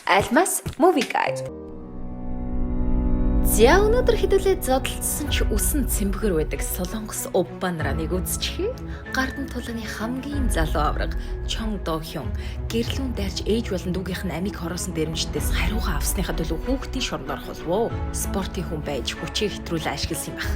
Almas Movie Guide. За өнөөдөр хэдүүлээ зодтолцсон ч үсэн цэмбгэр байдаг Солонгос Обба нарааныг үзчихье. Гарден тулааны хамгийн залуу авраг Чон До Хён гэрлүүн дайрч ээж болон дүүгийнх нь амийг хороосон дэрэмжтээс хариугаа авсныхаа төлөө хүүхдийн шоронд орох болов. Спортын хүн байж хүчээ хэтрүүлээ ашигласан юм баг.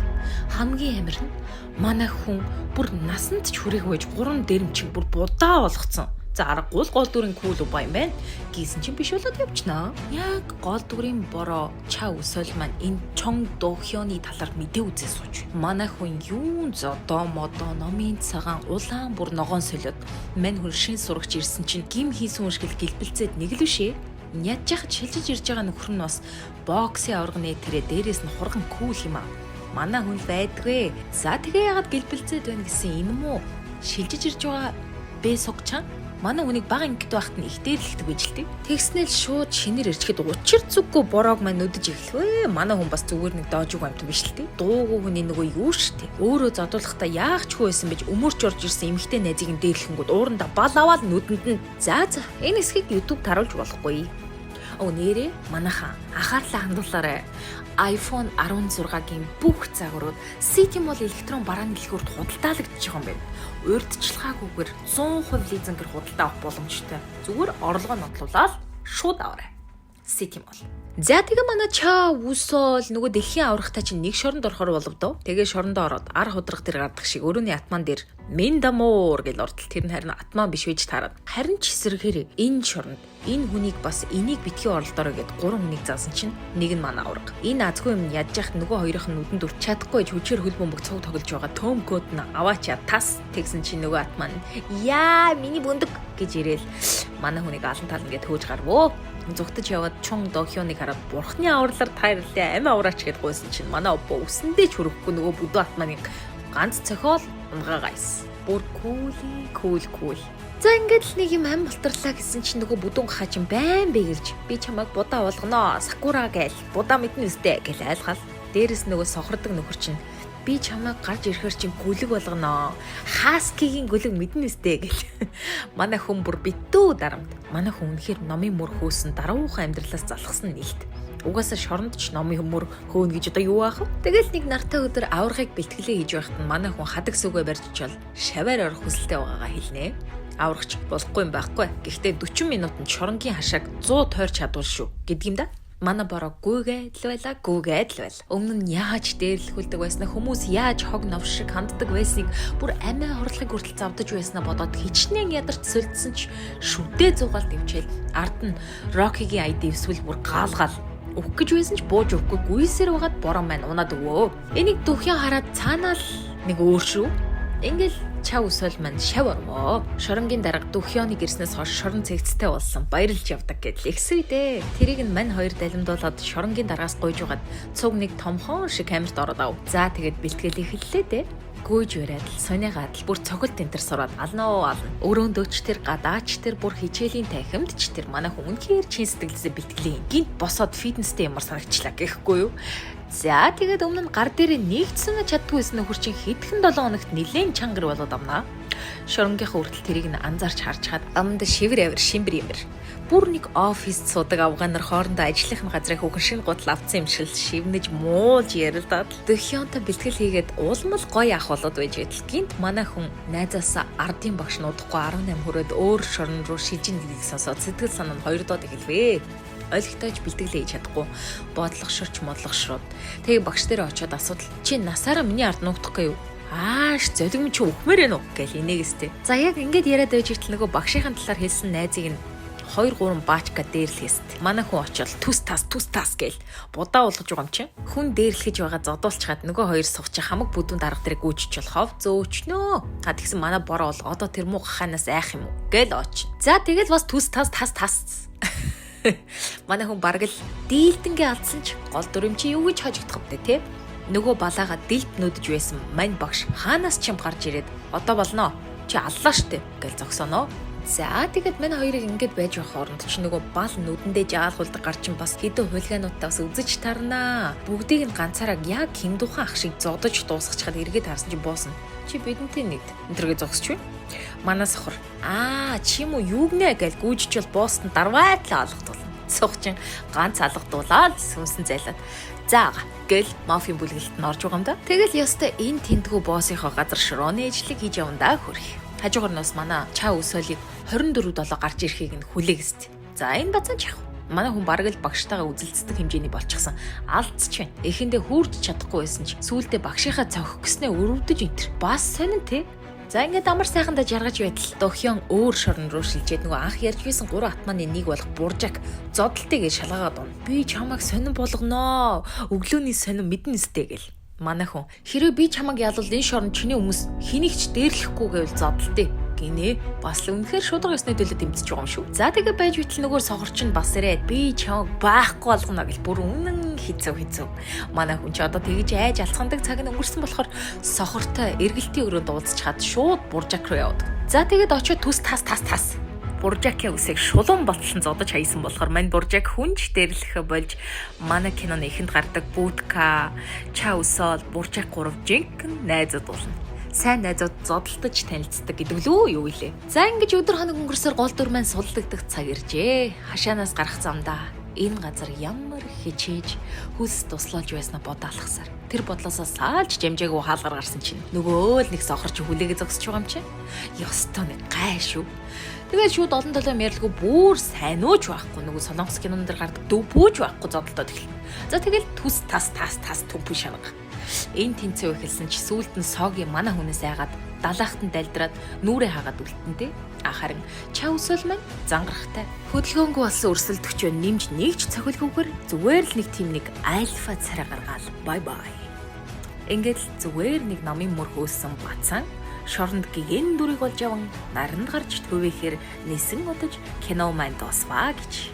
Хамгийн амар нь манай хүн бүр насанд ч хүрээгүй байж 3 дэрэмчиг бүр будаа болгоцсон. За аргагүй гол дүрийн кул уба юм байна. Гисэн чинь биш болоод явчихнаа. Яг гол дүрийн бороо ча өсөл маань энэ Чон До Хёны талаар мэдээ үзээ сууж. Манай хүн юун зодоо модоо номын цагаан улаан бүр ногоон солиод мань хүн шин сурагч ирсэн чинь гим хийсэн үшгэл гэлбэлцээд нэг л бишээ. Ядж яхад шилжиж ирж байгаа нөхөр нь бас боксын аврагны тэрэ дээрээс нь хурган кул юм аа. Манай хүн байдгүй. За тэгээ ягаад гэлбэлцээд байна гэсэн юм уу? Шилжиж ирж байгаа бэ согчаа. Манай хүнийг бага ангид байхад нь их дээрлэгдэг байж л тээ. Тэгснэл шууд шинээр ирчихэд учир зүггүй бороог маань нүдэж эхлэвэ. Манай хүн бас зүгээр нэг доожиг амт биш л тээ. Дуугүй хүний нөгөө юу штэ. Өөрөө зодуулахдаа яах ч хөөсөн байж өмөрч орж ирсэн эмэгтэй найзыг нь дээрлэхэнгүүд ууранда бал аваад нүдэнд нь за энэ хэсгийг YouTube таруулж болохгүй. Нэрээ манайхан анхаарлаа хандуулаарай. iPhone 16-гийн бүх загварууд City Mall электрон барааны дэлгүүрт худалдаалагдчих юм байна. Урьдчилгаагүйгээр 100% лизингээр худалдаа авах боломжтой. Зүгээр орлогоо нотлуулаад шууд аваарай. City Mall. За тэгээ манай чаа үсөөл нөгөө дэлхийн аврагтай чинь нэг шоронд орохоор болов доо. Тэгээ шорондоо ороод ар худрах дээр гадах шиг өрөөний атман дээр Миндамуур гэж ордол тэр нь харин атман биш байж таарад. Харин ч эсрэгээр энэ шоронд энэ хүнийг бас энийг битгий оролдоорой гэд 3 хүнийг заасан чинь нэг нь манай авраг. Энэ азгүй юм ядж яхад нөгөө хоёрын нүдэнд үрч чадахгүй хүчээр хөл бөмбөг цуг тоглож байгаа том код нь аваачаа тас тэгсэн чинь нөгөө атман яа миний бөндөг гэж ирээл манай хүнийг алан талан гэд хөөж гарвөө. Зүгтэж яваад Чон До Хёныг хараад бурхны авралаар тайрлаа амь авраач гэд гойсон чинь манай оббо үсэндээ ч хүрэхгүй нөгөө бүдүү атманыг ганц цохиол унгаагайс. Бүр кул. За ингээд л нэг юм ам болтрлаа гэсэн чинь нөгөө бүдүүн гахаа чинь байн бэгэрж би чамайг будаа болгоно сакура гээл будаа мэднэ үстэй гэл айлгаал. Дээрээс нөгөө сохордог нөхөр чинь би чамайг гарч ирэхэр чинь гүлэг болгоно хаскигийн гүлэг мэднэ үстэй гэл. Манай хүн бүр битүү дарамт. Манай хүн үнэхээр номын мөр хөөсөн даруухан амьдралаас залхсан нэлт. Угаасаа шоронд ч номын мөр хөөн гэж одоо юу аах вэ? Тэгэл нэг нартай өдөр аврагыг бэлтгэлээ хийж байхад нь манай хүн хадаг сүгэ барьж чал шаваар орох хүсэлтэй байгаагаа хэлнэ. Аврагч болохгүй юм байхгүй. Гэхдээ 40 минутанд шоронгийн хашааг 100 тойрч чадвал шүү гэдэг юм да. Манай бороо гүйгээд л байла. Өмнө нь яаж дээрлэхүүлдэг байснаа хүмүүс яаж хог нов шиг ханддаг байсныг бүр амиа хорлохыг хүртэл завдаж байснаа бодоод хичнээн ядарч сольдсон ч шүдээ зугаал дэвчээл ард нь Рокигийн ID эсвэл бүр гаалгаал өгөх гэж байсан ч бууж өгөхгүй гүйсээр байгаад бороо маань унаад өгөө. Энийг дөхөн хараад цаанаа л нэг өөр шүү. Ингээл чав өсөл маань шав орвоо. Шоронгийн дарга Дөхёныг ирснээс хойш шорон цэгцтэй болсон баярлж явдаг гэдэл ихсвэ дээ. Тэрийг нь мань хоёр далимдуулаад шоронгийн даргаас гойж угаад цуг нэг томхон шиг камерт ороод ав. За тэгээд бэлтгэл эхэллээ дээ. Гүйж бариад л сонигаад л бүр цогт энтер сураад ална. Өрөөндөөч тэр гадаач тэр бүр хичээлийн танхимд ч тэр манай хүн үнэхээр чин сэтгэлээсээ бэлтгэлийн. Гинт босоод фитнестэй ямар санагчлаа гэхгүй юу? За тэгээд өмнө нь гар дээрээ нэгдсэн чаддгүйсэн нөхөр чинь хэдхэн 7 хоногт нилээн чангар болоод амнаа. Шоронгийнхаа хүртэл тэрийг нь анзаарч харж хаад амд шивэр авир шимбэр юмэр. Бүр нэг оффист суудаг авгаанаар хоорондоо ажлынхын газрын хүүхэн шин гутал авцсан юм шиг шивнэж муулж ярилдаад Дөхёнтой бэлтгэл хийгээд уулмал гоё ах болоод байж гэдэл гинт манай хүн найзаасаа ардын багш нуудахгүй 18 хүрээд өөр шорон руу шилжин гэдгийг сонсоод сэтгэл санаа нь хоёр доод эхэлвэ. Ойлгохтойч бэлтгэлээ хийж чадахгүй бодлогошорч модлогошроод тэгээ багш дээр очиод асуудал чи насаараа миний ард нуугдахгүй юу? Ааш золигм чи өгмөр ээ нүг гэл инээгээстэй. За яг ингээд яриад байж итэл нөгөө багшийн талаар хэлсэн найзыг нь 2-3 баачка дээрлэхээс манай хүн очиод түс тас гээл будаа болгож байгаа юм чинь хүн дээрлэхэж байгаа зодуулчхад нөгөө хоёр сууч хамаг бүдүүн дарга дээр гүйчж болохов зөөчнөө. Тэгсэн манай бороо бол одоо тэр муу гахаанаас айх юм уу гэл оч. За тэгэл бас түс тас манай хүн бараг л дийлдэнгээ алдсан ч гол дүрм чи юу гэж хожигдох вэ те? Нөгөө балаага дилд нүдэж байсан мань багш хаанаас ч юм гарч ирээд одоо болно чи аллаа штэ гэл зогсоноо. За тэгээд мань хоёрыг ингэж байж байх хооронд ч нөгөө бал нүдэндээ жаалгуулдаг гар чинь бас хэдэн хулгайнуудтай бас үзэж тарнаа. Бүгдийг нь ганцаараа яг Ким Духан ах шиг зодож дуусгачаад эргээд харсан чинь боосно. Чи бидэнтэй нэгд. Энтергээ зогсч вэ? Манай сохор. Чи юм уу юуг нэ гэж гүйжчил боосны дарвайтлаа алгадуулна. Сохчин ганц алгадуулаад сүнсэн зайлаад. За гэл мафийн бүлгэлд нь орж байгаа юм да. Тэгэл ёстой энэ тэнтгүү боссынхоо газар широоны ижлэг хийж явандаа хөрх. Хажуугаар нь бас манай чаа өсөөлийг 24/7 гарч ирэхийг нь хүлээгсэд. За энэ бацаа чах. Манай хүн бараг л багштайгаа үзэлцдэг хэмжээний болчихсон. Алдчих байна. Эхэндээ хүрч чадахгүй байсан ч сүүлдээ багшийнхаа цохих гэснээ өрөвдөж энтер. Бас сонин те. За ингээд амар сайхандаа жаргаж байтал Дохён өөр шорон руу шилжээд нөгөө анх ярьж байсан 3 атманы нэг болох Буржак зодтолтойгээ шалгаагаад он. Би чамайг сонин болгоноо. Өглөөний сонин мэднэ сте гэл. Манай хүн хэрвээ би чамайг ялвал энэ шорон чиний хүмүүс хэнийг ч дээрлэхгүй гэвэл зодтолтой гинэ. Бас л үнэхээр шударга ёсны төлөө дэмжиж байгаа юм шүү. За тэгээ байж битэл нөгөө сохорч нь бас ирээд би чамайг баахгүй болгоно гэл бүр үнэн хэцүү. Манай хүн ч одоо тэгж айж алцгандаг цаг нь өнгөрсөн болохоор сохортой эргэлтийн өрөөнд уулзчаад шууд Буржак руу явдаг. За тэгээд очиод төс тас. Буржакийн үсийг шулуун болтлон зодож хаясан болохоор мань Буржак хүнж дээрлэх болж манай киноны эхэнд гардаг Будка, Ча Өсөөл, Буржак 3 жинхэнэ найзууд болно. Сайн найзууд зодтолтож танилцдаг гэдэг лөө юу илээ. За ингэж өдөр хоног өнгөрсөөр гол дүр маань суллагдах цаг иржээ. Хашаанаас гарах замдаа энэ газар ямар хичээж хүс туслуулж байснаа бодоалахсаар тэр бодлосоо саалж жамжаагүй хаалгаар гарсан чинь нөгөө л нэг сохорч хүлээгээ зогсож байгаа юм чинь. Ёстой нэг гай шүү. Тэгээд шууд олон толгой мэрэлгүй бүр сайн ууж байхгүй нөгөө солонгос кинон дээр гардаг дүү пүүж байхгүй зодтолтод эхэлнэ. За тэгэл төс тас төмпү шанага. Энэ тэнцээ эхэлсэн чи сүүлд нь соогийн манай хүнээс айгаад далаахтан дальдраад нүрээ хагаад үлдэнтэй. Харин Ча Өсөөл маань зангарахтай. Хөдөлгөөнгүй болсон өрсөлдөгч нэмж нэгч цохилгүйгээр зүгээр л нэг тийм нэг альфа царай гаргаал. Бай. Ингээд л зүгээр нэг намын мөр хөөсөн бацаан шоронд гэгэн дүрийг болж яван наранд гарч төвөөхөр нисэн удаж кино маань дуусваа гэж.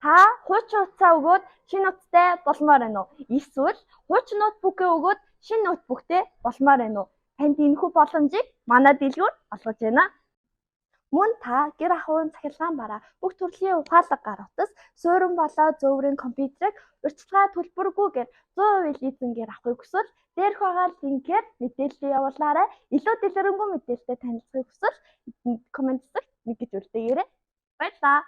Та хуучин утсаа өгөөд шинэ утастай болмоор байна уу? Эсвэл хуучин ноутбукээ өгөөд шинэ ноутбуктэй болмоор байна уу? Танд энэхүү боломжийг манай дэлгүүр олгож байна. Мөн та гэр ахуйн цахилгаан бараа бүх төрлийн ухаалаг гар утас, суурин болоо зөөврийн компьютерыг урьдчилгаа төлбөргүйгээр 100% лизингээр авахыг хүсвэл дээрх байгаа линкээр мэдээлэл явуулаарай. Илүү дэлгэрэнгүй мэдээлэлтэй танилцахыг хүсвэл комент хэсэгт нэгж үлдээгээрэй. Баярлалаа.